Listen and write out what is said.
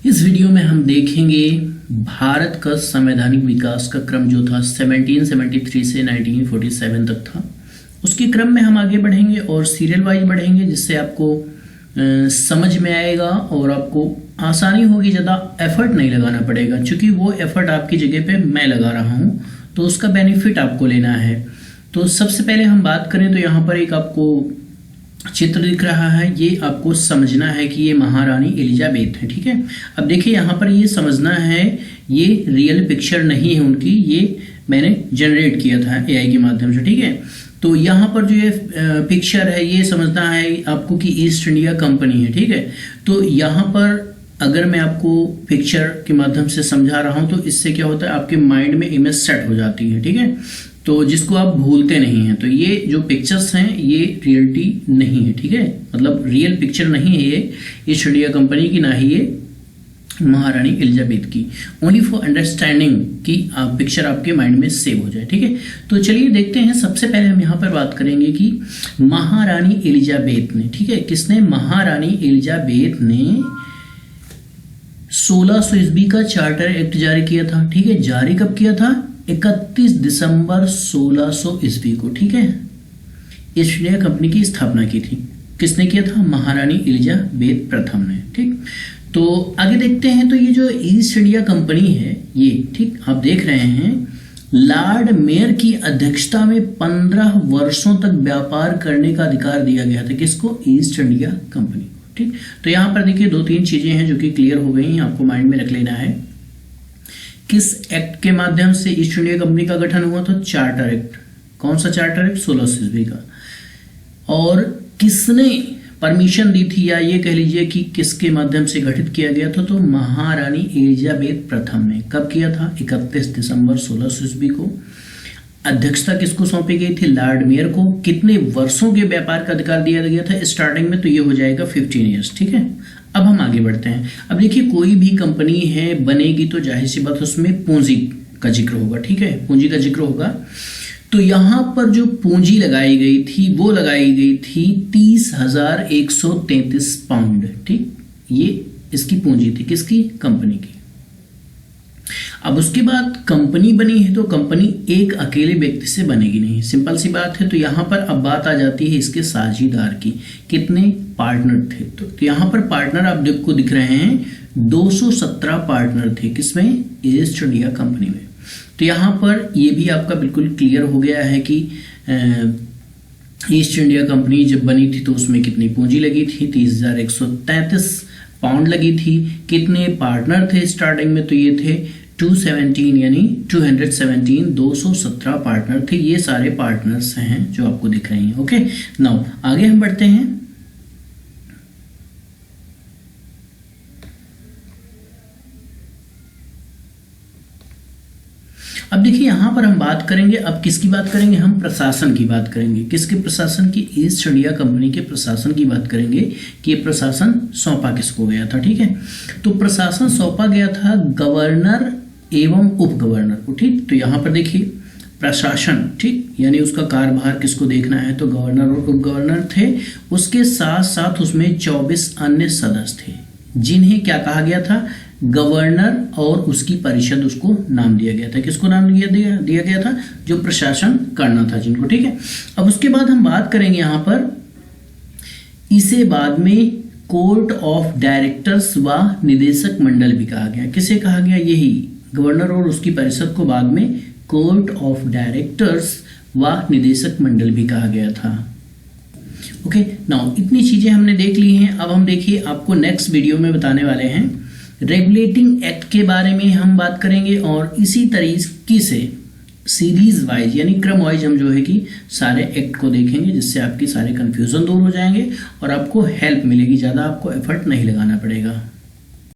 इस वीडियो में हम देखेंगे भारत का संवैधानिक विकास का क्रम जो था 1773 से 1947 तक था। उसके क्रम में हम आगे बढ़ेंगे और सीरियल वाइज बढ़ेंगे, जिससे आपको समझ में आएगा और आपको आसानी होगी, ज़्यादा एफर्ट नहीं लगाना पड़ेगा, क्योंकि वो एफर्ट आपकी जगह पे मैं लगा रहा हूँ, तो उसका बेनिफिट आपको लेना है। तो सबसे पहले हम बात करें तो यहाँ पर एक आपको चित्र दिख रहा है, ये आपको समझना है कि ये महारानी एलिजाबेथ है। ठीक है, अब देखिए यहाँ पर ये समझना है, ये रियल पिक्चर नहीं है उनकी, ये मैंने जनरेट किया था एआई के माध्यम से। ठीक है, तो यहाँ पर जो ये पिक्चर है ये समझना है आपको कि ईस्ट इंडिया कंपनी है। ठीक है, तो यहाँ पर अगर मैं आपको पिक्चर के माध्यम से समझा रहा हूँ तो इससे क्या होता है, आपके माइंड में इमेज सेट हो जाती है। ठीक है, तो जिसको आप भूलते नहीं हैं। तो ये जो पिक्चर्स हैं ये रियलिटी नहीं है। ठीक है, मतलब रियल पिक्चर नहीं है ये ईस्ट इंडिया कंपनी की, ना ही ये महारानी एलिजाबेथ की। ओनली फॉर अंडरस्टैंडिंग कि आप पिक्चर आपके माइंड में सेव हो जाए। ठीक है, तो चलिए देखते हैं। सबसे पहले हम यहाँ पर बात करेंगे कि महारानी एलिजाबेथ ने, ठीक है, किसने, महारानी एलिजाबेथ ने 1600 ईस्वी का चार्टर एक्ट जारी किया था। ठीक है, जारी कब किया था, 31 दिसंबर 1600 ईस्वी को। ठीक है, ईस्ट इंडिया कंपनी की स्थापना की थी। किसने किया था, महारानी एलिजाबेथ प्रथम ने। ठीक, तो आगे देखते हैं। तो ये जो ईस्ट इंडिया कंपनी है ये, ठीक, आप देख रहे हैं, लॉर्ड मेयर की अध्यक्षता में 15 वर्षों तक व्यापार करने का अधिकार दिया गया था। किसको, ईस्ट इंडिया कंपनी को। ठीक, तो यहां पर देखिए 2-3 चीजें हैं जो कि क्लियर हो गई हैं, आपको माइंड में रख लेना है। किस एक्ट के माध्यम से ईस्ट इंडिया कंपनी का गठन हुआ था, चार्टर एक्ट। कौन सा चार्टर एक्ट, 1600 ईस्वी का। और किसने परमिशन दी थी, या ये कह लीजिए कि किसके माध्यम से गठित किया गया था, तो महारानी एलिजाबेथ प्रथम ने। कब किया था, 31 दिसंबर 1600 ईस्वी को। अध्यक्षता किसको सौंपी गई थी, लॉर्ड मेयर को। कितने वर्षों के व्यापार का अधिकार दिया गया था स्टार्टिंग में, तो ये हो जाएगा 15 ईयर्स। ठीक है, अब हम आगे बढ़ते हैं। अब देखिए कोई भी कंपनी है बनेगी तो जाहिर सी बात उसमें पूंजी का जिक्र होगा। ठीक है, पूंजी का जिक्र होगा। तो यहां पर जो पूंजी लगाई गई थी वो लगाई गई थी 30,133 पाउंड। ठीक, ये इसकी पूंजी थी, किसकी, कंपनी की। अब उसके बाद कंपनी बनी है तो कंपनी एक अकेले व्यक्ति से बनेगी नहीं, सिंपल सी बात है। तो यहां पर अब बात आ जाती है इसके साझेदार की, कितने पार्टनर थे। तो यहां पर पार्टनर आप को दिख रहे हैं, 217 पार्टनर थे, किसमें, ईस्ट इंडिया कंपनी में। तो यहां पर ये भी आपका बिल्कुल क्लियर हो गया है कि ईस्ट इंडिया कंपनी जब बनी थी तो उसमें कितनी पूंजी लगी थी, 30,133 पाउंड लगी थी। कितने पार्टनर थे स्टार्टिंग में, तो ये थे 217, यानी 217, 217 पार्टनर थे। ये सारे पार्टनर्स हैं जो आपको दिख रहे हैं। ओके, नाउ आगे हम बढ़ते हैं। अब देखिए यहां पर हम बात करेंगे, अब किसकी बात करेंगे, हम प्रशासन की बात करेंगे। किसके प्रशासन की, ईस्ट इंडिया कंपनी के प्रशासन की बात करेंगे कि ये प्रशासन सौंपा किसको गया था। ठीक है, तो प्रशासन सौंपा गया था गवर्नर एवं उप गवर्नर को। ठीक, तो यहां पर देखिए प्रशासन, ठीक, यानी उसका कार्यभार किसको देखना है, तो गवर्नर और उप गवर्नर थे। उसके साथ साथ उसमें 24 अन्य सदस्य थे, जिन्हें क्या कहा गया था, गवर्नर और उसकी परिषद, उसको नाम दिया गया था। किसको नाम दिया गया था, जो प्रशासन करना था जिनको। ठीक है, अब उसके बाद हम बात करेंगे यहां पर, इसे बाद में कोर्ट ऑफ डायरेक्टर्स व निदेशक मंडल भी कहा गया। किसे कहा गया, यही गवर्नर और उसकी परिषद को बाद में कोर्ट ऑफ डायरेक्टर्स व निदेशक मंडल भी कहा गया था। ओके, नाउ इतनी चीजें हमने देख ली हैं। अब हम देखिए आपको नेक्स्ट वीडियो में बताने वाले हैं रेगुलेटिंग एक्ट के बारे में हम बात करेंगे, और इसी तरीके से सीरीज वाइज यानी क्रम वाइज हम जो है कि सारे एक्ट को देखेंगे, जिससे आपकी सारे कंफ्यूजन दूर हो जाएंगे और आपको हेल्प मिलेगी, ज्यादा आपको एफर्ट नहीं लगाना पड़ेगा।